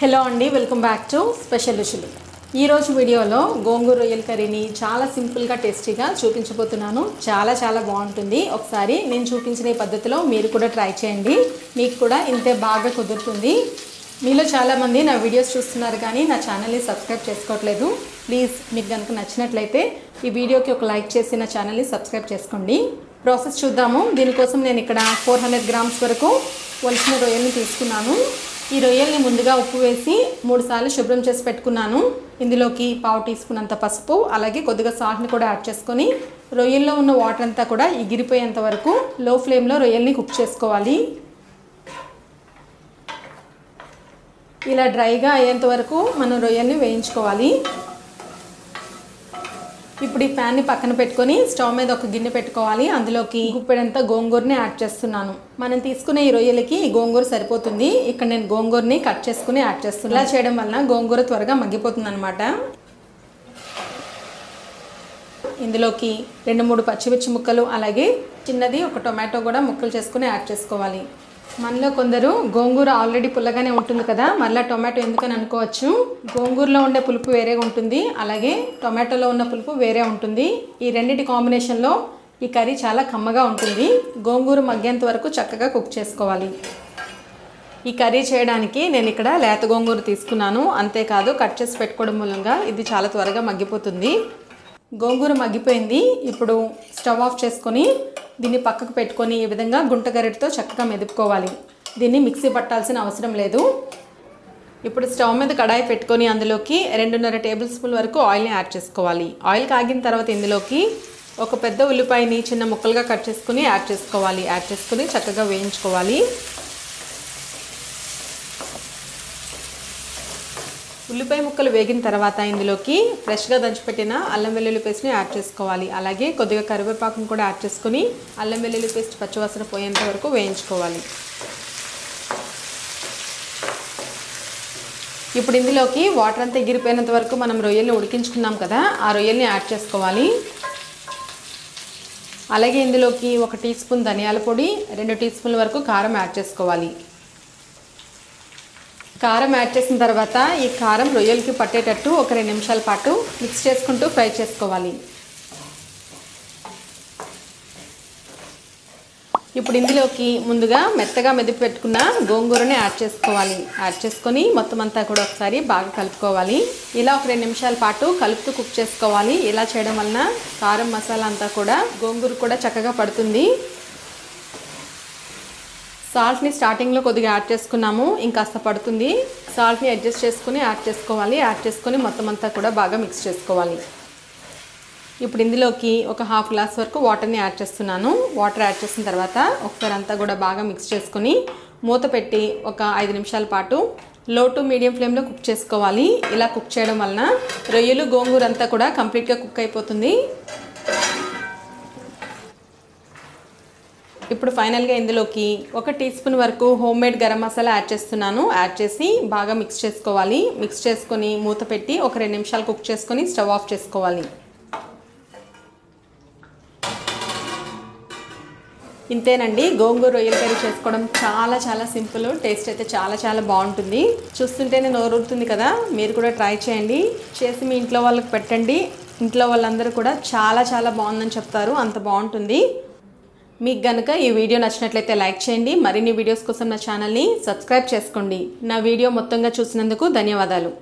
Hello అండి, welcome back to special రుచులు. ఈరోజు వీడియోలో గోంగూర రొయ్యల కర్రీని చాలా సింపుల్గా టేస్టీగా చూపించబోతున్నాను. చాలా బాగుంటుంది. ఒకసారి నేను చూపించిన ఈ పద్ధతిలో మీరు కూడా ట్రై చేయండి. మీకు కూడా ఇంతే బాగా కుదురుతుంది. మీలో చాలామంది నా వీడియోస్ చూస్తున్నారు కానీ నా ఛానల్ని సబ్స్క్రైబ్ చేసుకోవట్లేదు. ప్లీజ్ మీకు కనుక నచ్చినట్లయితే ఈ వీడియోకి ఒక లైక్ చేసి నా ఛానల్ని సబ్స్క్రైబ్ చేసుకోండి. ప్రాసెస్ చూద్దాము. దీనికోసం నేను ఇక్కడ 400 గ్రామ్స్ వరకు ఒలిచిన రొయ్యల్ని తీసుకున్నాను. ఈ రొయ్యల్ని ముందుగా ఉప్పు వేసి 3 సార్లు శుభ్రం చేసి పెట్టుకున్నాను. ఇందులోకి 1/2 టీ స్పూన్ అంత పసుపు, అలాగే కొద్దిగా సాల్ట్ని కూడా యాడ్ చేసుకొని రొయ్యల్లో ఉన్న వాటర్ అంతా కూడా ఎగిరిపోయేంత వరకు లో ఫ్లేమ్లో రొయ్యల్ని కుక్ చేసుకోవాలి. ఇలా డ్రైగా అయ్యేంత వరకు మనం రొయ్యల్ని వేయించుకోవాలి. ఇప్పుడు ఈ ప్యాన్ని పక్కన పెట్టుకొని స్టవ్ మీద ఒక గిన్నె పెట్టుకోవాలి. అందులోకి గుప్పెడంతా గోంగూరని యాడ్ చేస్తున్నాను. మనం తీసుకునే ఈ రొయ్యలకి ఈ గోంగూర సరిపోతుంది. ఇక్కడ నేను గోంగూరని కట్ చేసుకుని యాడ్ చేస్తున్నాను. ఇలా చేయడం వలన గోంగూర త్వరగా మగ్గిపోతుంది అనమాట. ఇందులోకి 2-3 పచ్చిమిర్చి ముక్కలు, అలాగే చిన్నది ఒక టొమాటో కూడా ముక్కలు చేసుకుని యాడ్ చేసుకోవాలి. మనలో కొందరు గోంగూర ఆల్రెడీ పుల్లగానే ఉంటుంది కదా, మళ్ళీ టొమాటో ఎందుకని అనుకోవచ్చు. గోంగూరలో ఉండే పులుపు వేరేగా ఉంటుంది, అలాగే టొమాటోలో ఉన్న పులుపు వేరే ఉంటుంది. ఈ రెండింటి కాంబినేషన్లో ఈ కర్రీ చాలా కమ్మగా ఉంటుంది. గోంగూర మగ్గేంత వరకు చక్కగా కుక్ చేసుకోవాలి. ఈ కర్రీ చేయడానికి నేను ఇక్కడ లేత గోంగూర తీసుకున్నాను. అంతేకాదు కట్ చేసి పెట్టుకోవడం మూలంగా ఇది చాలా త్వరగా మగ్గిపోతుంది. గోంగూర మగ్గిపోయింది. ఇప్పుడు స్టవ్ ఆఫ్ చేసుకొని దీన్ని పక్కకు పెట్టుకొని ఈ విధంగా గుంట గరిటెతో చక్కగా మెదుపుకోవాలి. దీన్ని మిక్సీ పట్టాల్సిన అవసరం లేదు. ఇప్పుడు స్టవ్ మీద కడాయి పెట్టుకొని అందులోకి 2.5 టేబుల్ స్పూన్ వరకు ఆయిల్ని యాడ్ చేసుకోవాలి. ఆయిల్ కాగిన తర్వాత ఇందులోకి ఒక పెద్ద ఉల్లిపాయని చిన్న ముక్కలుగా కట్ చేసుకుని యాడ్ చేసుకోవాలి. యాడ్ చేసుకుని చక్కగా వేయించుకోవాలి. ఉల్లిపాయ ముక్కలు వేగిన తర్వాత ఇందులోకి ఫ్రెష్గా దంచిపెట్టిన అల్లం వెల్లుల్లి పేస్ట్ని యాడ్ చేసుకోవాలి. అలాగే కొద్దిగా కరివేపాకును కూడా యాడ్ చేసుకుని అల్లం వెల్లుల్లి పేస్ట్ పచ్చివాసన పోయేంత వరకు వేయించుకోవాలి. ఇప్పుడు ఇందులోకి వాటర్ అంతా ఎగిరిపోయినంత వరకు మనం రొయ్యల్ని ఉడికించుకున్నాం కదా, ఆ రొయ్యల్ని యాడ్ చేసుకోవాలి. అలాగే ఇందులోకి 1 టీ స్పూన్ ధనియాల పొడి, 2 టీ స్పూన్ల వరకు కారం యాడ్ చేసుకోవాలి. కారం యాడ్ చేసిన తర్వాత ఈ కారం రొయ్యలకి పట్టేటట్టు ఒక 2 నిమిషాల పాటు మిక్స్ చేసుకుంటూ ఫ్రై చేసుకోవాలి. ఇప్పుడు ఇందులోకి ముందుగా మెత్తగా మెదిపి పెట్టుకున్న గోంగూరని యాడ్ చేసుకోవాలి. యాడ్ చేసుకొని మొత్తం అంతా కూడా ఒకసారి బాగా కలుపుకోవాలి. ఇలా ఒక 2 నిమిషాల పాటు కలుపుతూ కుక్ చేసుకోవాలి. ఇలా చేయడం వలన కారం మసాలా అంతా కూడా గోంగూర కూడా చక్కగా పడుతుంది. సాల్ట్ని స్టార్టింగ్లో కొద్దిగా యాడ్ చేసుకున్నాము, ఇంకాస్త పడుతుంది. సాల్ట్ని అడ్జస్ట్ చేసుకుని యాడ్ చేసుకోవాలి. యాడ్ చేసుకొని మొత్తం అంతా కూడా బాగా మిక్స్ చేసుకోవాలి. ఇప్పుడు ఇందులోకి ఒక 1/2 గ్లాస్ వరకు వాటర్ని యాడ్ చేస్తున్నాను. వాటర్ యాడ్ చేసిన తర్వాత ఒకసారి అంతా కూడా బాగా మిక్స్ చేసుకొని మూత పెట్టి ఒక 5 నిమిషాల పాటు లో టు మీడియం ఫ్లేమ్లో కుక్ చేసుకోవాలి. ఇలా కుక్ చేయడం వలన రొయ్యలు గోంగూర అంతా కూడా కంప్లీట్గా కుక్ అయిపోతుంది. ఇప్పుడు ఫైనల్గా ఇందులోకి 1 టీ స్పూన్ వరకు హోమ్మేడ్ గరం మసాలా యాడ్ చేస్తున్నాను. యాడ్ చేసి బాగా మిక్స్ చేసుకోవాలి. మిక్స్ చేసుకొని మూత పెట్టి ఒక 2 నిమిషాలు కుక్ చేసుకొని స్టవ్ ఆఫ్ చేసుకోవాలి. ఇంతేనండి, గోంగూర రొయ్యల కర్రీ చేసుకోవడం చాలా సింపుల్. టేస్ట్ అయితే చాలా బాగుంటుంది. చూస్తుంటేనే నోరూరుతుంది కదా. మీరు కూడా ట్రై చేయండి. చేసి మీ ఇంట్లో వాళ్ళకి పెట్టండి. ఇంట్లో వాళ్ళందరూ కూడా చాలా బాగుందని చెప్తారు. అంత బాగుంటుంది. మీకు గనుక ఈ వీడియో నచ్చినట్లయితే లైక్ చేయండి. మరిన్ని వీడియోస్ కోసం నా ఛానల్ని సబ్స్క్రైబ్ చేసుకోండి. నా వీడియో మొత్తంగా చూసినందుకు ధన్యవాదాలు.